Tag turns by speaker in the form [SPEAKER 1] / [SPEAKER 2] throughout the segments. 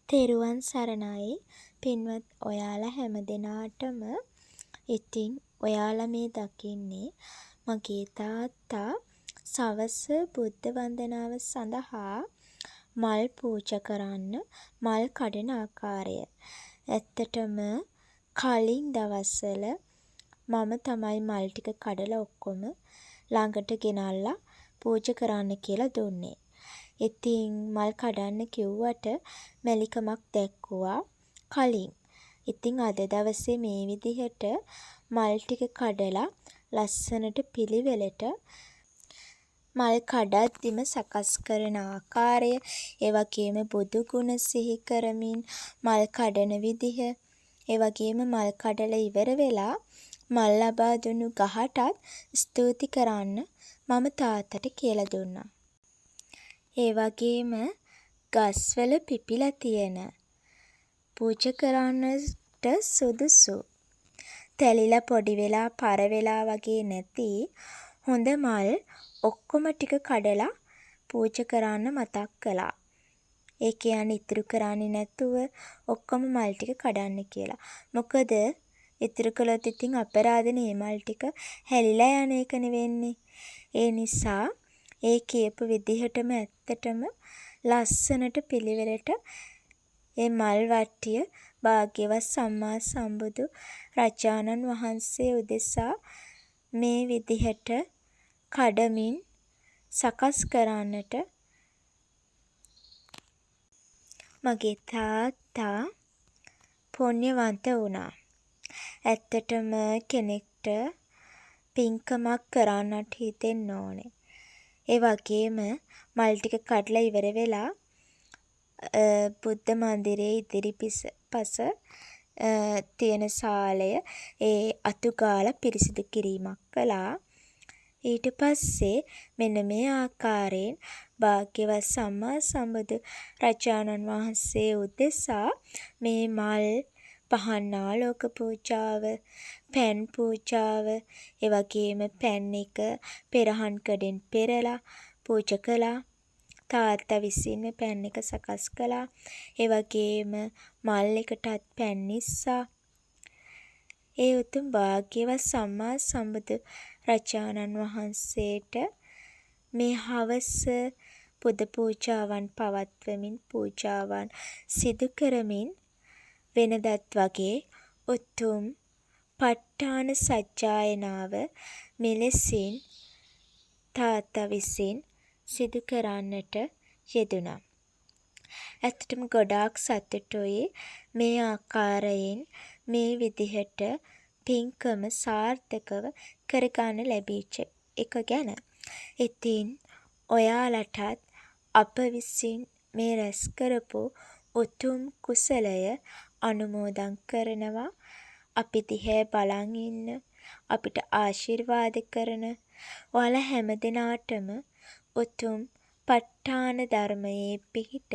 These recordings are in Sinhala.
[SPEAKER 1] තෙරුවන් සරණයි පින්වත් ඔයාලා හැම දෙනාටම. ඉතින් ඔයාලා මේ දකින්නේ මගේ තාත්තා සවස බුද්ධ වන්දනාව සඳහා මල් පූජා කරන්න මල් කඩන ආකාරය. ඇත්තටම කලින් දවස්වල මම තමයි මල් ටික කඩලා ඔක්කොම ළඟට ගෙනල්ලා පූජා කරන්න කියලා දුන්නේ. ඉතින් මල් කඩන්න කිව්වට මැලිකමක් දැක්කුවා කලින්. ඉතින් අද දවසේ මේ විදිහට මල් ටික කඩලා ලස්සනට පිළිවෙලට මල් කඩද්දිම සකස් කරන ආකාරය, ඒ වගේම බුදු ගුණ සිහි කරමින් මල් කඩන විදිහ, ඒ වගේම මල් කඩලා ඉවර වෙලා මල් ලබා දුන්නු ගහටත් ස්තුති කරන්න මම තාත්තට කියලා දුන්නා. ඒ වගේම ගස්වල පිපිලා තියෙන පූජා කරන්නට සුදුසු තැලිලා පොඩි වෙලා පර වෙලා වගේ නැති හොඳ මල් ඔක්කොම ටික කඩලා පූජා කරන්න මතක් කළා. ඒ කියන්නේ ඉතුරු කරන්නේ නැතුව ඔක්කොම මල් ටික කඩන්න කියලා. මොකද ඉතුරු කළොත් ඉතින් අපරාධනේ මල් ටික හැලිලා යන එකනේ වෙන්නේ. ඒ නිසා ඒ කියපු විදිහටම ඇත්තටම ලස්සනට පිළිවෙලට ඒ මල් වට්ටිය භාග්‍යවත් සම්මා සම්බුදු රජාණන් වහන්සේ උදෙසා මේ විදිහට කඩමින් සකස් කරන්නට මගේ තාත්තා පුණ්‍යවන්ත වුණා. ඇත්තටම කෙනෙක්ට පින්කමක් කරන්නට හිතෙන්න ඕනේ. ඒ වගේම මල් ටික කඩලා ඉවර වෙලා බුද්ධ මන්දිරයේ ඉදිරිපස තියෙන සාලය ඒ අතු ගාලා පිරිසිදු කිරීමක් කළා. ඊට පස්සේ මෙන්න මේ ආකාරයෙන් භාග්‍යවත් සම්මා සම්බුදු රජාණන් වහන්සේ උදෙසා මේ මල් පහන් ආලෝක පූජාව, පැන් පූජාව, ඒ වගේම පැන් එක පෙරහන් කඩෙන් පෙරලා පූජා කළා. තාත්තා විසින් පැන් එක සකස් කළා. ඒ වගේම මල් එකටත් පැන් ඉස්සා. ඒ උතුම් භාග්‍යවත් සම්මා සම්බුදු රජාණන් වහන්සේට මේ හවස පුද පූජාවන් පවත්වමින් පූජාවන් සිදු කරමින් වෙනදත් වගේ උතුම් ප ဋ ාණ සජ්ජායනාව මෙලෙසින් තාත්තා විසින් සිදු කරන්නට යෙදුණා. ඇත්තටම ගොඩාක් සතුටුයි මේ ආකාරයෙන් මේ විදිහට පින්කම සාර්ථකව කරගන්න ලැබිච්ච එක ගැන. ඉතින් ඔයාලටත් අප විසින් මේ රැස් කරපු උතුම් කුසලය අනුමෝදන් කරනවා. අපි දිහා බලන් ඉන්න, අපිට ආශිර්වාද කරන ඔයාලා හැම දිනාටම උතුම් ප ဋ ාණ ධර්මයේ පිහිට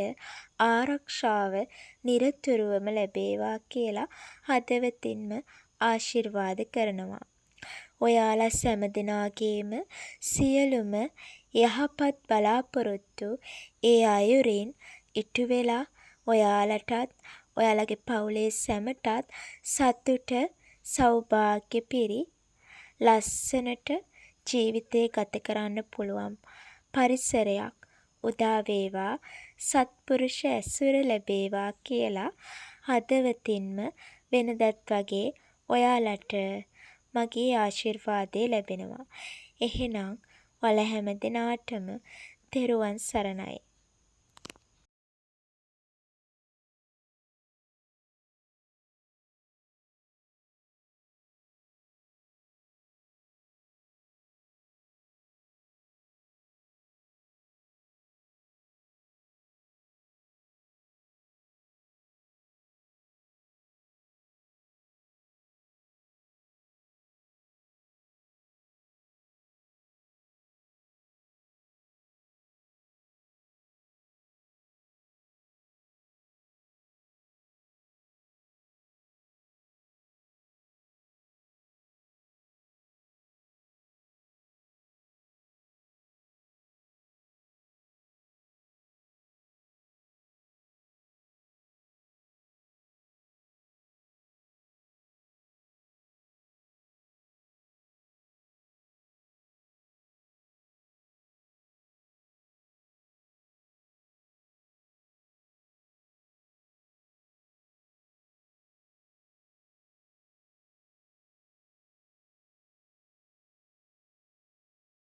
[SPEAKER 1] ආරක්ෂාව නිරතුරුවම ලැබේවා කියලා හදවතින්ම ආශිර්වාද කරනවා. ඔයාලා හැම දිනාගේම සියලුම යහපත් බලාපොරොත්තු ඒ අයුරින් ඉටු වෙලා ඔයාලටත් ඔයාලගේ පවුලේ සැමටත් සතුට සෞභාග්‍ය පිරි ලස්සනට ජීවිතේ ගත කරන්න පුළුවන් පරිසරයක් උදා වේවා, සත්පුරුෂ ඇසුර ලැබේවා කියලා හදවතින්ම වෙනදත් වගේ ඔයාලට මගේ ආශිර්වාදය ලැබෙනවා. එහෙනම් ඔයාලා හැම දිනාටම තෙරුවන් සරණයි.